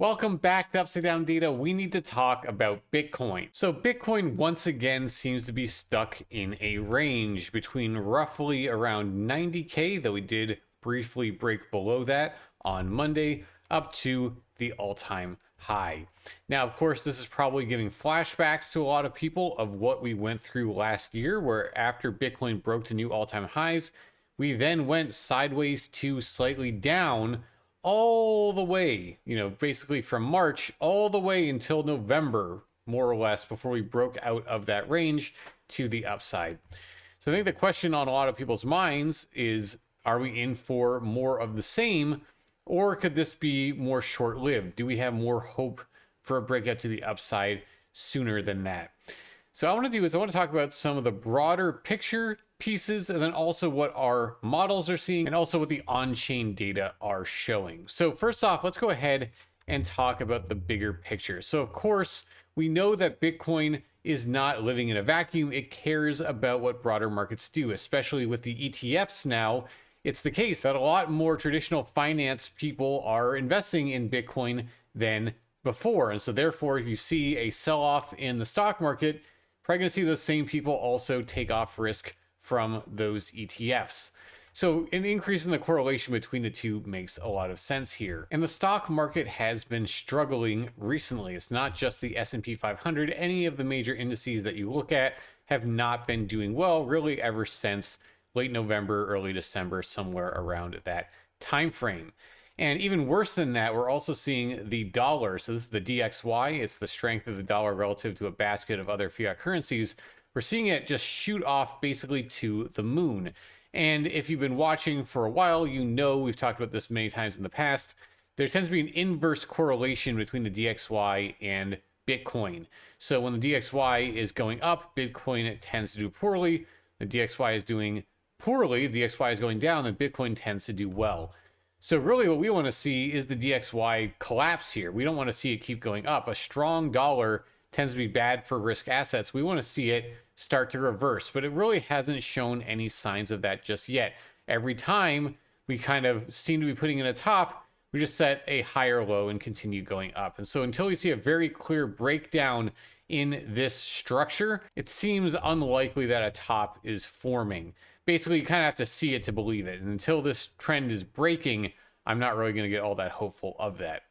Welcome back to Upside Down Data. We need to talk about Bitcoin. So Bitcoin once again seems to be stuck in a range between roughly around 90K, though we did briefly break below that on Monday, up to the all-time high. Now, of course, this is probably giving flashbacks to a lot of people of what we went through last year, where after Bitcoin broke to new all-time highs, we then went sideways to slightly down all the way, basically from March all the way until November, more or less, before we broke out of that range to the upside. So I think the question on a lot of people's minds is, are we in for more of the same, or could this be more short-lived? Do we have more hope for a breakout to the upside sooner than that? So what I want to do is I want to talk about some of the broader picture pieces, and then also what our models are seeing, and also what the on-chain data are showing. So first off, let's go ahead and talk about the bigger picture. So of course, we know that Bitcoin is not living in a vacuum. It cares about what broader markets do, especially with the ETFs now. It's the case that a lot more traditional finance people are investing in Bitcoin than before. And so therefore, if you see a sell-off in the stock market, probably going to see those same people also take off risk from those ETFs. So an increase in the correlation between the two makes a lot of sense here. And the stock market has been struggling recently. It's not just the S&P 500. Any of the major indices that you look at have not been doing well really ever since late November, early December, somewhere around that time frame. And even worse than that, we're also seeing the dollar. So this is the DXY. It's the strength of the dollar relative to a basket of other fiat currencies. We're seeing it just shoot off basically to the moon. And if you've been watching for a while, you know we've talked about this many times in the past. There tends to be an inverse correlation between the DXY and Bitcoin. So when the DXY is going up, Bitcoin tends to do poorly. The DXY is doing poorly, the DXY is going down, and Bitcoin tends to do well. So really what we want to see is the DXY collapse here. We don't want to see it keep going up. A strong dollar tends to be bad for risk assets. We want to see it start to reverse, but it really hasn't shown any signs of that just yet. Every time we kind of seem to be putting in a top, we just set a higher low and continue going up. And so until we see a very clear breakdown in this structure, it seems unlikely that a top is forming. Basically, you kind of have to see it to believe it. And until this trend is breaking, I'm not really going to get all that hopeful of that.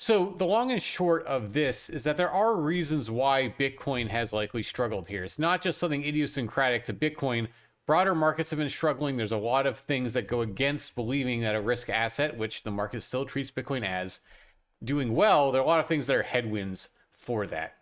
So the long and short of this is that there are reasons why Bitcoin has likely struggled here. It's not just something idiosyncratic to Bitcoin. Broader markets have been struggling. There's a lot of things that go against believing that a risk asset, which the market still treats Bitcoin as, doing well. There are a lot of things that are headwinds for that.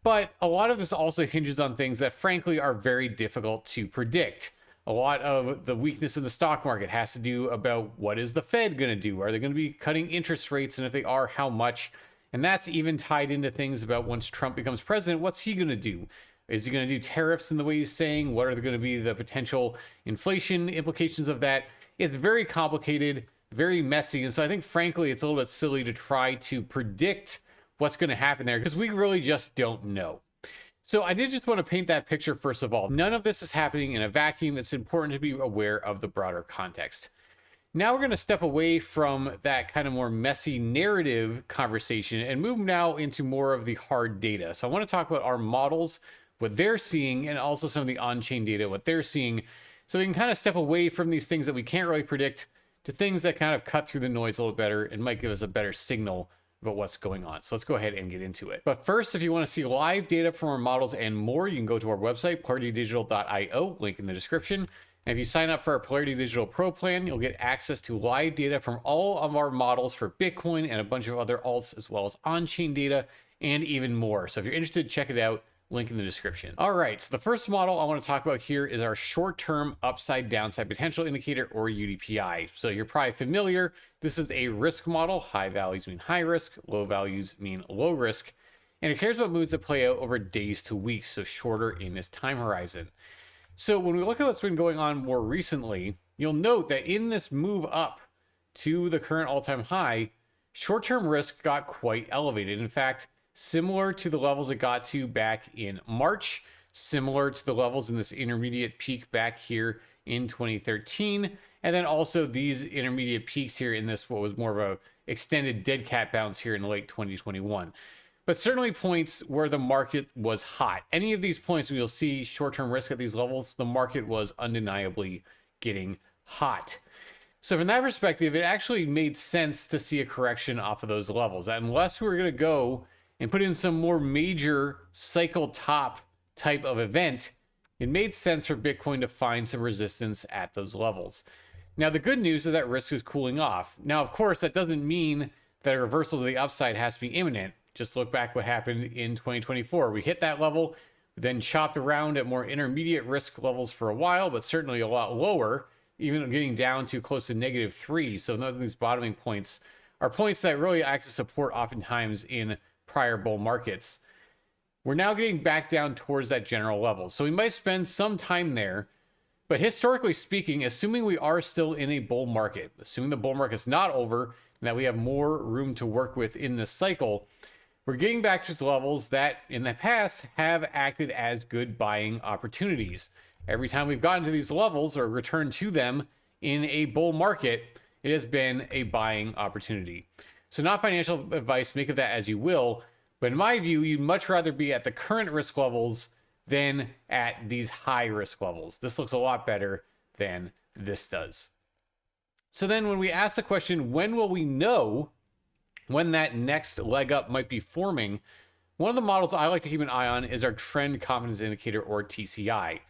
But a lot of this also hinges on things that frankly are very difficult to predict. A lot of the weakness in the stock market has to do about what is the Fed going to do? Are they going to be cutting interest rates? And if they are, how much? And that's even tied into things about once Trump becomes president, what's he going to do? Is he going to do tariffs in the way he's saying? What are going to be the potential inflation implications of that? It's very complicated, very messy. And so I think, frankly, it's a little bit silly to try to predict what's going to happen there because we really just don't know. So I did just want to paint that picture first of all. None of this is happening in a vacuum. It's important to be aware of the broader context. Now we're going to step away from that kind of more messy narrative conversation and move now into more of the hard data. So I want to talk about our models, what they're seeing, and also some of the on-chain data, what they're seeing. So we can kind of step away from these things that we can't really predict to things that kind of cut through the noise a little better and might give us a better signal about what's going on. So let's go ahead and get into it. But first, if you want to see live data from our models and more, you can go to our website, polaritydigital.io, link in the description. And if you sign up for our Polarity Digital Pro plan, you'll get access to live data from all of our models for Bitcoin and a bunch of other alts, as well as on-chain data and even more. So if you're interested, check it out. Link in the description. All right, so the first model I want to talk about here is our short-term upside downside potential indicator, or UDPI. So you're probably familiar. This is a risk model. High values mean high risk, low values mean low risk. And it cares about moves that play out over days to weeks, so shorter in this time horizon. So when we look at what's been going on more recently, you'll note that in this move up to the current all-time high, short-term risk got quite elevated. In fact, similar to the levels it got to back in March, similar to the levels in this intermediate peak back here in 2013, and then also these intermediate peaks here in this what was more of extended dead cat bounce here in late 2021. But certainly points where the market was hot. Any of these points where you'll see short-term risk at these levels, the market was undeniably getting hot. So from that perspective, it actually made sense to see a correction off of those levels. Unless we were going to go and put in some more major cycle top type of event, it made sense for Bitcoin to find some resistance at those levels. Now, the good news is that risk is cooling off. Now, of course, that doesn't mean that a reversal to the upside has to be imminent. Just look back what happened in 2024. We hit that level, then chopped around at more intermediate risk levels for a while, but certainly a lot lower, even getting down to close to -3. So none of these bottoming points are points that really act as support oftentimes in prior bull markets. We're now getting back down towards that general level. So we might spend some time there, but historically speaking, assuming we are still in a bull market, assuming the bull market's not over and that we have more room to work with in this cycle, we're getting back to levels that in the past have acted as good buying opportunities. Every time we've gotten to these levels or returned to them in a bull market, it has been a buying opportunity. So not financial advice, make of that as you will, but in my view, you'd much rather be at the current risk levels than at these high risk levels. This looks a lot better than this does. So then when we ask the question, when will we know when that next leg up might be forming? One of the models I like to keep an eye on is our trend confidence indicator, or TCI.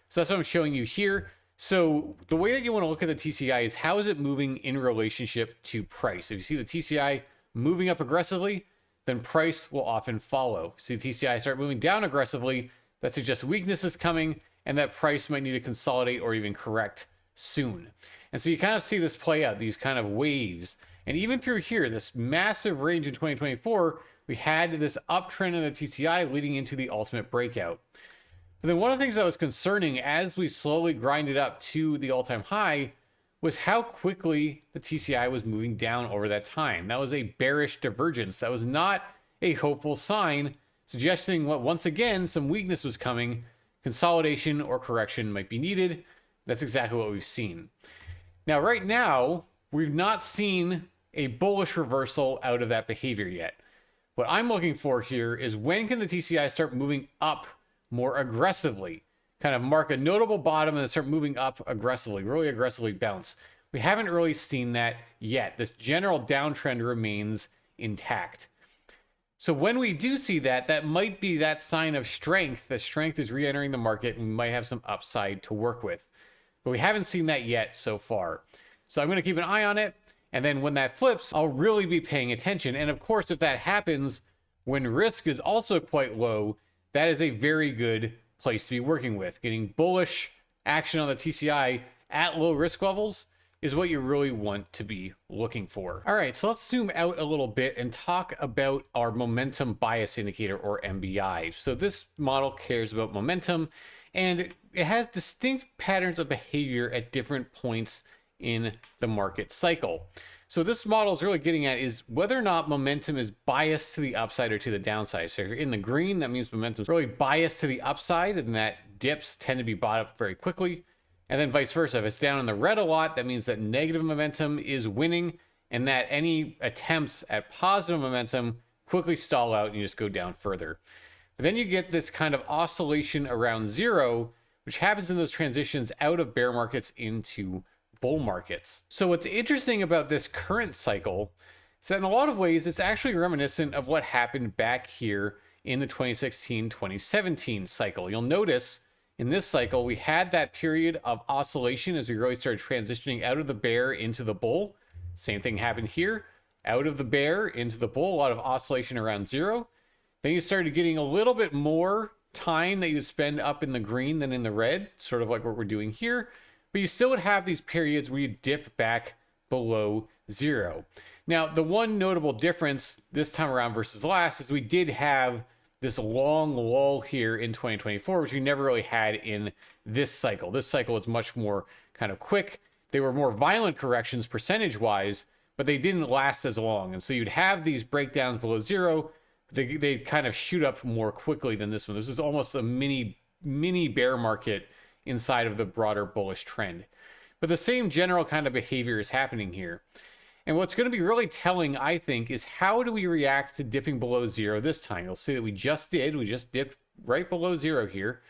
So that's what I'm showing you here. So the way that you want to look at the TCI is how is it moving in relationship to price. If you see the TCI moving up aggressively, then price will often follow. See the TCI start moving down aggressively, that suggests weakness is coming and that price might need to consolidate or even correct soon. And so you kind of see this play out, these kind of waves. And even through here, this massive range in 2024, we had this uptrend in the TCI leading into the ultimate breakout. But then one of the things that was concerning as we slowly grinded up to the all-time high was how quickly the TCI was moving down over that time. That was a bearish divergence. That was not a hopeful sign, suggesting what, once again, some weakness was coming. Consolidation or correction might be needed. That's exactly what we've seen. Now, right now, we've not seen a bullish reversal out of that behavior yet. What I'm looking for here is when can the TCI start moving up more aggressively, kind of mark a notable bottom and then start moving up aggressively, really aggressively bounce. We haven't really seen that yet. This general downtrend remains intact. So when we do see that, that might be that sign of strength, that strength is re-entering the market and we might have some upside to work with. But we haven't seen that yet so far. So I'm going to keep an eye on it. And then when that flips, I'll really be paying attention. And of course, if that happens when risk is also quite low, that is a very good place to be working with. Getting bullish action on the TCI at low risk levels is what you really want to be looking for. All right, so let's zoom out a little bit and talk about our momentum bias indicator, or MBI. So this model cares about momentum, and it has distinct patterns of behavior at different points in the market cycle. So this model is really getting at is whether or not momentum is biased to the upside or to the downside. So if you're in the green, that means momentum is really biased to the upside, and that dips tend to be bought up very quickly. And then vice versa. If it's down in the red a lot, that means that negative momentum is winning and that any attempts at positive momentum quickly stall out and you just go down further. But then you get this kind of oscillation around zero, which happens in those transitions out of bear markets into bull markets. So what's interesting about this current cycle is that in a lot of ways, it's actually reminiscent of what happened back here in the 2016-2017 cycle. You'll notice in this cycle, we had that period of oscillation as we really started transitioning out of the bear into the bull. Same thing happened here, out of the bear into the bull, a lot of oscillation around zero. Then you started getting a little bit more time that you spend up in the green than in the red, sort of like what we're doing here. But you still would have these periods where you dip back below zero. Now, the one notable difference this time around versus last is we did have this long lull here in 2024, which we never really had in this cycle. This cycle was much more kind of quick. They were more violent corrections percentage-wise, but they didn't last as long. And so you'd have these breakdowns below zero. They kind of shoot up more quickly than this one. This is almost a mini bear market inside of the broader bullish trend. But the same general kind of behavior is happening here. And what's going to be really telling, I think, is how do we react to dipping below zero this time? You'll see that we just dipped right below zero here.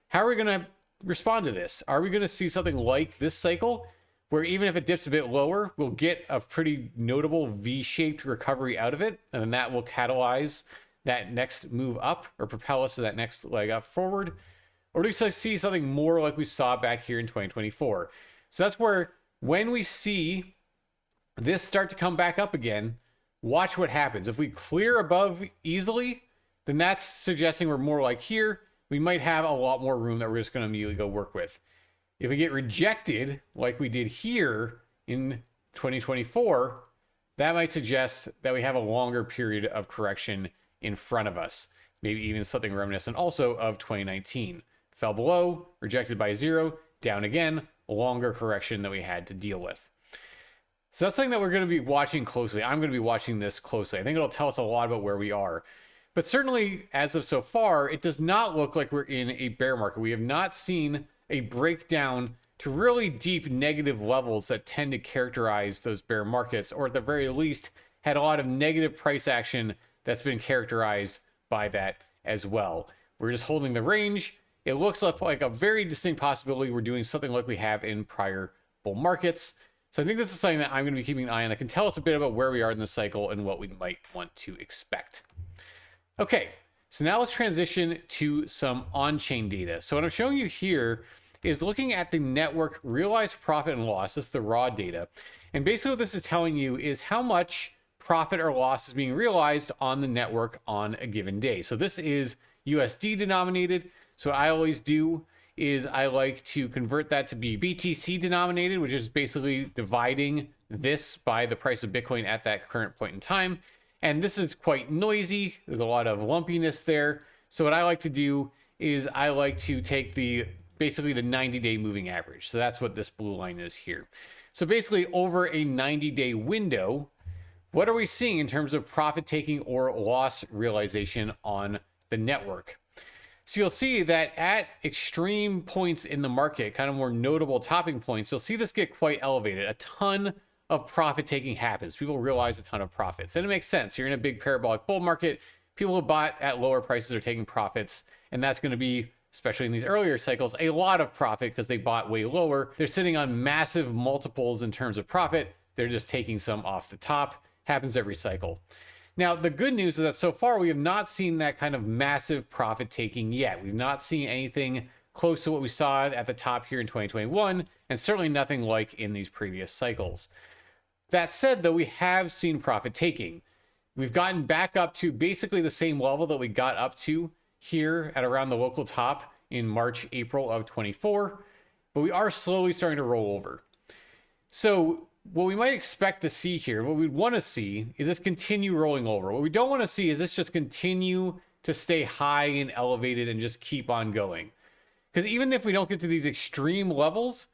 How are we going to respond to this? Are we going to see something like this cycle, where even if it dips a bit lower, we'll get a pretty notable V-shaped recovery out of it, and then that will catalyze that next move up or propel us to that next leg up forward? Or do we see something more like we saw back here in 2024? So that's where, when we see this start to come back up again, watch what happens. If we clear above easily, then that's suggesting we're more like here. We might have a lot more room that we're just going to immediately go work with. If we get rejected, like we did here in 2024, that might suggest that we have a longer period of correction in front of us. Maybe even something reminiscent also of 2019. Fell below, rejected by zero, down again, a longer correction that we had to deal with. So that's something that we're going to be watching closely. I'm going to be watching this closely. I think it'll tell us a lot about where we are. But certainly, as of so far, it does not look like we're in a bear market. We have not seen a breakdown to really deep negative levels that tend to characterize those bear markets, or at the very least, had a lot of negative price action that's been characterized by that as well. We're just holding the range. It looks like a very distinct possibility we're doing something like we have in prior bull markets. So I think this is something that I'm going to be keeping an eye on that can tell us a bit about where we are in the cycle and what we might want to expect. Okay, so now let's transition to some on-chain data. So what I'm showing you here is looking at the network realized profit and loss. This is the raw data. And basically what this is telling you is how much profit or loss is being realized on the network on a given day. So this is USD denominated. So what I always do is I like to convert that to be BTC denominated, which is basically dividing this by the price of Bitcoin at that current point in time. And this is quite noisy. There's a lot of lumpiness there. So what I like to do is I like to take basically the 90-day moving average. So that's what this blue line is here. So basically over a 90-day window, what are we seeing in terms of profit taking or loss realization on the network? So you'll see that at extreme points in the market, kind of more notable topping points, you'll see this get quite elevated. A ton of profit taking happens. People realize a ton of profits. And it makes sense. You're in a big parabolic bull market. People who bought at lower prices are taking profits. And that's going to be, especially in these earlier cycles, a lot of profit because they bought way lower. They're sitting on massive multiples in terms of profit. They're just taking some off the top. Happens every cycle. Now, the good news is that so far we have not seen that kind of massive profit taking yet. We've not seen anything close to what we saw at the top here in 2021, and certainly nothing like in these previous cycles. That said, though, we have seen profit taking. We've gotten back up to basically the same level that we got up to here at around the local top in March, April of 24, but we are slowly starting to roll over. So what we might expect to see here, what we'd want to see is this continue rolling over. What we don't want to see is this just continue to stay high and elevated and just keep on going. Because even if we don't get to these extreme levels,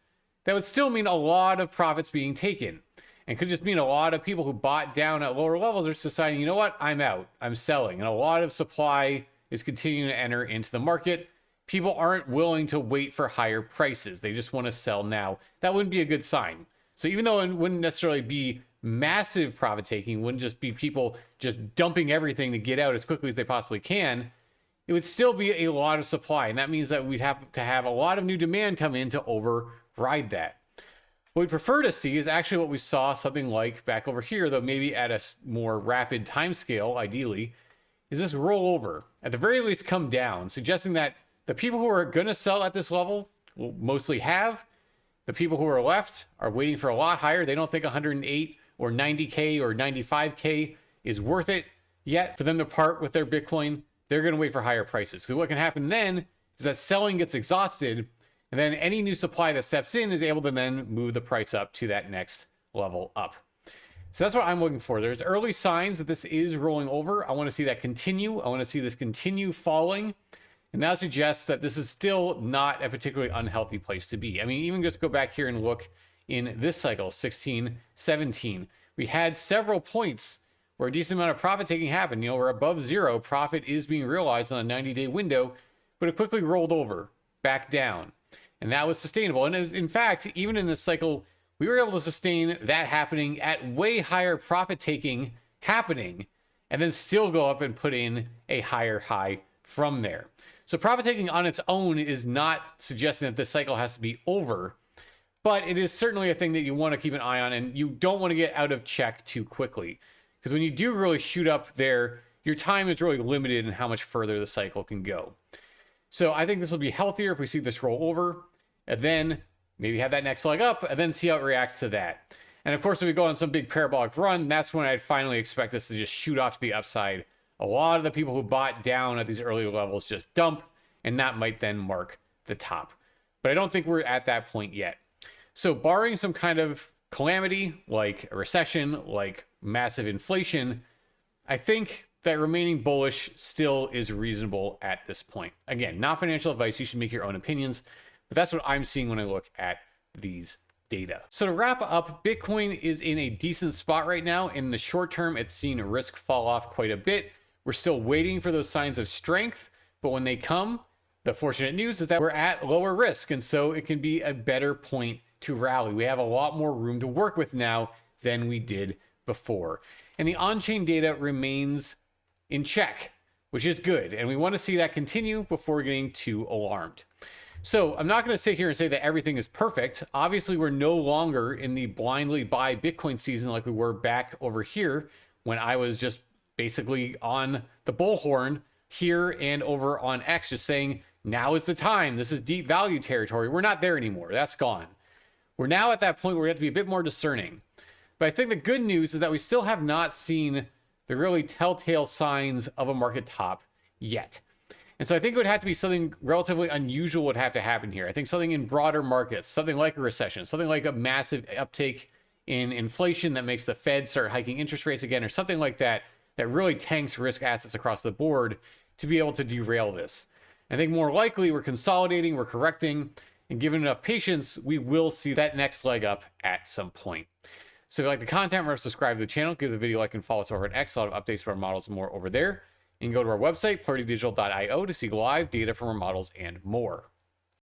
that would still mean a lot of profits being taken. And could just mean a lot of people who bought down at lower levels are just deciding, you know what, I'm out, I'm selling. And a lot of supply is continuing to enter into the market. People aren't willing to wait for higher prices. They just want to sell now. That wouldn't be a good sign. So even though it wouldn't necessarily be massive profit taking, wouldn't just be people just dumping everything to get out as quickly as they possibly can, it would still be a lot of supply. And that means that we'd have to have a lot of new demand come in to override that. What we prefer to see is actually what we saw something like back over here, though maybe at a more rapid time scale, ideally, is this rollover. At the very least come down, suggesting that the people who are going to sell at this level will mostly have. The people who are left are waiting for a lot higher. They don't think 108 or 90K or 95K is worth it yet for them to part with their Bitcoin. They're going to wait for higher prices. Because what can happen then is that selling gets exhausted, and then any new supply that steps in is able to then move the price up to that next level up. So that's what I'm looking for. There's early signs that this is rolling over. I want to see that continue. I want to see this continue falling. And that suggests that this is still not a particularly unhealthy place to be. I mean, even just go back here and look in this cycle, 16, 17. We had several points where a decent amount of profit taking happened. You know, we're above zero. Profit is being realized on a 90-day window, but it quickly rolled over, back down. And that was sustainable. And it was, in fact, even in this cycle we were able to sustain that happening at way higher profit taking happening, and then still go up and put in a higher high from there. So profit taking on its own is not suggesting that this cycle has to be over, but it is certainly a thing that you want to keep an eye on, and you don't want to get out of check too quickly. Because when you do really shoot up there, your time is really limited in how much further the cycle can go. So I think this will be healthier if we see this roll over, and then maybe have that next leg up, and then see how it reacts to that. And of course, if we go on some big parabolic run, that's when I'd finally expect us to just shoot off to the upside. A lot of the people who bought down at these earlier levels just dump, and that might then mark the top. But I don't think we're at that point yet. So barring some kind of calamity, like a recession, like massive inflation, I think that remaining bullish still is reasonable at this point. Again, not financial advice. You should make your own opinions, but that's what I'm seeing when I look at these data. So to wrap up, Bitcoin is in a decent spot right now. In the short term, it's seen risk fall off quite a bit. We're still waiting for those signs of strength, but when they come, the fortunate news is that we're at lower risk, and so it can be a better point to rally. We have a lot more room to work with now than we did before. And the on-chain data remains in check, which is good. And we want to see that continue before getting too alarmed. So I'm not going to sit here and say that everything is perfect. Obviously, we're no longer in the blindly buy Bitcoin season like we were back over here when I was just basically on the bullhorn here and over on X, just saying, now is the time. This is deep value territory. We're not there anymore. That's gone. We're now at that point where we have to be a bit more discerning. But I think the good news is that we still have not seen the really telltale signs of a market top yet. And so I think it would have to be something relatively unusual would have to happen here. I think something in broader markets, something like a recession, something like a massive uptake in inflation that makes the Fed start hiking interest rates again, or something like that, that really tanks risk assets across the board to be able to derail this. I think more likely we're consolidating, we're correcting, and given enough patience, we will see that next leg up at some point. So if you like the content, remember to subscribe to the channel, give the video a like, and follow us over at X. A lot of updates for our models and more over there. You can go to our website, PolarityDigital.io, to see live data from our models and more.